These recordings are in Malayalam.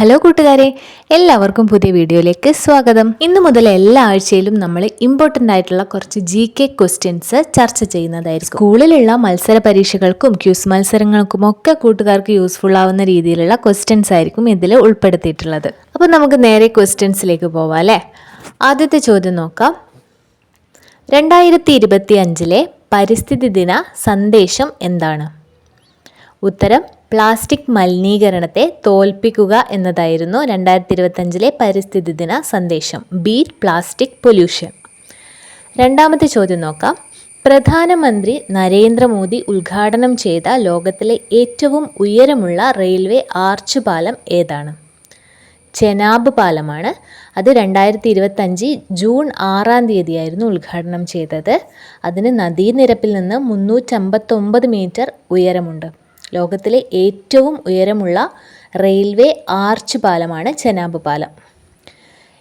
ഹലോ കൂട്ടുകാരെ, എല്ലാവർക്കും പുതിയ വീഡിയോയിലേക്ക് സ്വാഗതം. ഇന്നു മുതൽ എല്ലാ ആഴ്ചയിലും നമ്മൾ ഇമ്പോർട്ടൻ്റ് ആയിട്ടുള്ള കുറച്ച് GK ക്വസ്റ്റ്യൻസ് ചർച്ച ചെയ്യുന്നതായിരിക്കും. സ്കൂളിലുള്ള മത്സര പരീക്ഷകൾക്കും ക്യൂസ് മത്സരങ്ങൾക്കും ഒക്കെ കൂട്ടുകാർക്ക് യൂസ്ഫുൾ ആവുന്ന രീതിയിലുള്ള ക്വസ്റ്റ്യൻസ് ആയിരിക്കും ഇതിൽ ഉൾപ്പെടുത്തിയിട്ടുള്ളത്. അപ്പോൾ നമുക്ക് നേരെ ക്വസ്റ്റ്യൻസിലേക്ക് പോവാം അല്ലേ. ആദ്യത്തെ ചോദ്യം നോക്കാം. 2025 പരിസ്ഥിതി ദിന സന്ദേശം എന്താണ്? ഉത്തരം പ്ലാസ്റ്റിക് മലിനീകരണത്തെ തോൽപ്പിക്കുക എന്നതായിരുന്നു 2025 പരിസ്ഥിതി ദിന സന്ദേശം. Beat plastic pollution. രണ്ടാമത്തെ ചോദ്യം നോക്കാം. പ്രധാനമന്ത്രി നരേന്ദ്രമോദി ഉദ്ഘാടനം ചെയ്ത ലോകത്തിലെ ഏറ്റവും ഉയരമുള്ള റെയിൽവേ ആർച്ച് പാലം ഏതാണ്? ചെനാബ് പാലമാണ്. അത് 2025 ജൂൺ 6 ഉദ്ഘാടനം ചെയ്തത്. അതിന് നദീനിരപ്പിൽ നിന്ന് 359 മീറ്റർ ഉയരമുണ്ട്. ലോകത്തിലെ ഏറ്റവും ഉയരമുള്ള റെയിൽവേ ആർച്ച് പാലമാണ് ചെനാബ് പാലം.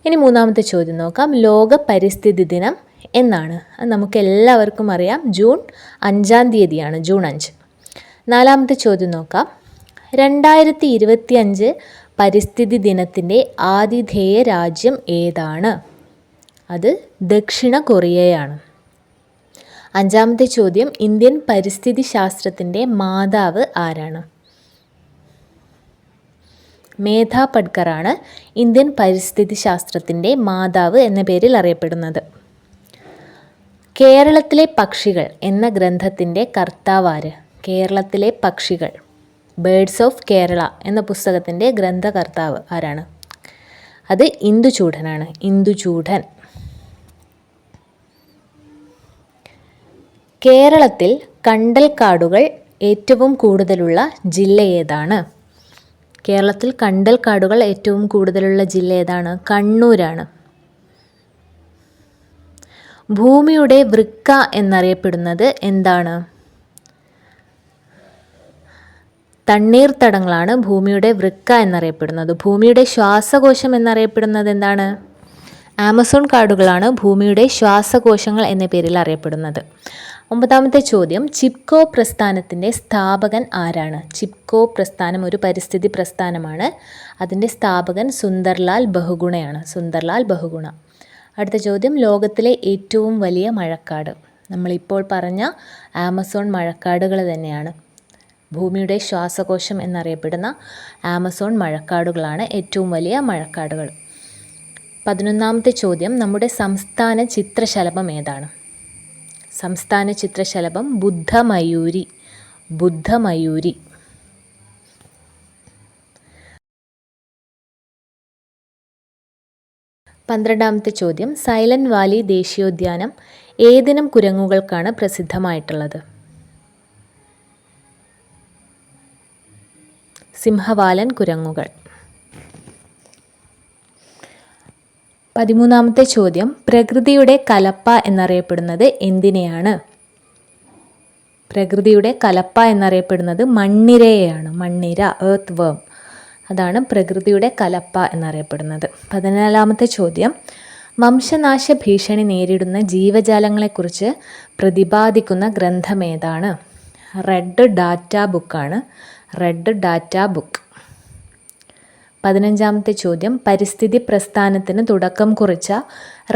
ഇനി മൂന്നാമത്തെ ചോദ്യം നോക്കാം. ലോക പരിസ്ഥിതി ദിനം എന്നാണ്? അത് നമുക്ക് എല്ലാവർക്കും അറിയാം, ജൂൺ 5 ജൂൺ 5. നാലാമത്തെ ചോദ്യം നോക്കാം. 2025 പരിസ്ഥിതി ദിനത്തിൻ്റെ ആതിഥേയ രാജ്യം ഏതാണ്? അത് ദക്ഷിണ കൊറിയയാണ്. അഞ്ചാമത്തെ ചോദ്യം. ഇന്ത്യൻ പരിസ്ഥിതി ശാസ്ത്രത്തിൻ്റെ മാതാവ് ആരാണ്? മേധാ പട്കറാണ് ഇന്ത്യൻ പരിസ്ഥിതി ശാസ്ത്രത്തിൻ്റെ മാതാവ് എന്ന പേരിൽ അറിയപ്പെടുന്നത്. കേരളത്തിലെ പക്ഷികൾ എന്ന ഗ്രന്ഥത്തിൻ്റെ കർത്താവാര്? കേരളത്തിലെ പക്ഷികൾ, ബേർഡ്സ് ഓഫ് കേരള എന്ന പുസ്തകത്തിൻ്റെ ഗ്രന്ഥകർത്താവ് ആരാണ്? അത് ഇന്ദുചൂഡനാണ്. ഇന്ദുചൂഡൻ. കേരളത്തിൽ കണ്ടൽക്കാടുകൾ ഏറ്റവും കൂടുതലുള്ള ജില്ല ഏതാണ്? കേരളത്തിൽ കണ്ടൽക്കാടുകൾ ഏറ്റവും കൂടുതലുള്ള ജില്ല ഏതാണ്? കണ്ണൂരാണ്. ഭൂമിയുടെ വൃക്ക എന്നറിയപ്പെടുന്നത് എന്താണ്? തണ്ണീർത്തടങ്ങളാണ് ഭൂമിയുടെ വൃക്ക എന്നറിയപ്പെടുന്നത്. ഭൂമിയുടെ ശ്വാസകോശം എന്നറിയപ്പെടുന്നത് എന്താണ്? ആമസോൺ കാടുകളാണ് ഭൂമിയുടെ ശ്വാസകോശങ്ങൾ എന്ന പേരിൽ അറിയപ്പെടുന്നത്. ഒമ്പതാമത്തെ ചോദ്യം. ചിപ്കോ പ്രസ്ഥാനത്തിൻ്റെ സ്ഥാപകൻ ആരാണ്? ചിപ്കോ പ്രസ്ഥാനം ഒരു പരിസ്ഥിതി പ്രസ്ഥാനമാണ്. അതിൻ്റെ സ്ഥാപകൻ സുന്ദർലാൽ ബഹുഗുണയാണ്. സുന്ദർലാൽ ബഹുഗുണ. അടുത്ത ചോദ്യം. ലോകത്തിലെ ഏറ്റവും വലിയ മഴക്കാട്? നമ്മളിപ്പോൾ പറഞ്ഞ ആമസോൺ മഴക്കാടുകൾ തന്നെയാണ്. ഭൂമിയുടെ ശ്വാസകോശം എന്നറിയപ്പെടുന്ന ആമസോൺ മഴക്കാടുകളാണ് ഏറ്റവും വലിയ മഴക്കാടുകൾ. 11ാമത്തെ ചോദ്യം. നമ്മുടെ സംസ്ഥാന ചിത്രശലഭം ഏതാണ്? സംസ്ഥാന ചിത്രശലഭം ബുദ്ധമയൂരി. ബുദ്ധമയൂരി. 12ാമത്തെ ചോദ്യം. സൈലന്റ് വാലി ദേശീയോദ്യാനം ഏതിനം കുരങ്ങുകൾക്കാണ് പ്രസിദ്ധമായിട്ടുള്ളത്? സിംഹവാലൻ കുരങ്ങുകൾ. 13ാമത്തെ ചോദ്യം. പ്രകൃതിയുടെ കലപ്പ എന്നറിയപ്പെടുന്നത് എന്തിനെയാണ്? പ്രകൃതിയുടെ കലപ്പ എന്നറിയപ്പെടുന്നത് മണ്ണിരയെയാണ്. മണ്ണിര, എർത്ത് വേം. അതാണ് പ്രകൃതിയുടെ കലപ്പ എന്നറിയപ്പെടുന്നത്. 14ാമത്തെ ചോദ്യം. വംശനാശ ഭീഷണി നേരിടുന്ന ജീവജാലങ്ങളെക്കുറിച്ച് പ്രതിപാദിക്കുന്ന ഗ്രന്ഥം ഏതാണ്? റെഡ് ഡാറ്റ ബുക്കാണ്. Red data book. 15ാമത്തെ ചോദ്യം. പരിസ്ഥിതി പ്രസ്ഥാനത്തിന് തുടക്കം കുറിച്ച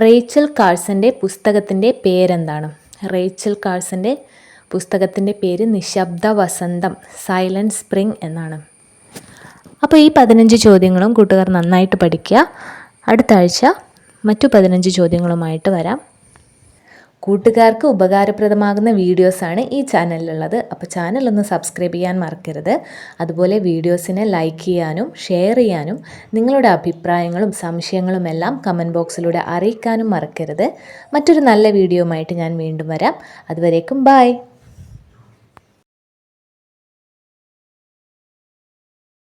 റേച്ചൽ കാഴ്സൻ്റെ പുസ്തകത്തിൻ്റെ പേരെന്താണ്? റേച്ചൽ കാഴ്സൻ്റെ പുസ്തകത്തിൻ്റെ പേര് നിശബ്ദ വസന്തം, സൈലൻറ്റ് സ്പ്രിംഗ് എന്നാണ്. അപ്പോൾ ഈ 15 ചോദ്യങ്ങളും കൂട്ടുകാർ നന്നായിട്ട് പഠിക്കുക. അടുത്ത ആഴ്ച മറ്റു 15 ചോദ്യങ്ങളുമായിട്ട് വരാം. കൂട്ടുകാർക്ക് ഉപകാരപ്രദമാകുന്ന വീഡിയോസാണ് ഈ ചാനലിലുള്ളത്. അപ്പോൾ ചാനലൊന്ന് സബ്സ്ക്രൈബ് ചെയ്യാൻ മറക്കരുത്. അതുപോലെ വീഡിയോസിനെ ലൈക്ക് ചെയ്യാനും ഷെയർ ചെയ്യാനും നിങ്ങളുടെ അഭിപ്രായങ്ങളും സംശയങ്ങളും എല്ലാം കമൻറ്റ് ബോക്സിലൂടെ അറിയിക്കാനും മറക്കരുത്. മറ്റൊരു നല്ല വീഡിയോയുമായിട്ട് ഞാൻ വീണ്ടും വരാം. അതുവരേക്കും ബൈ.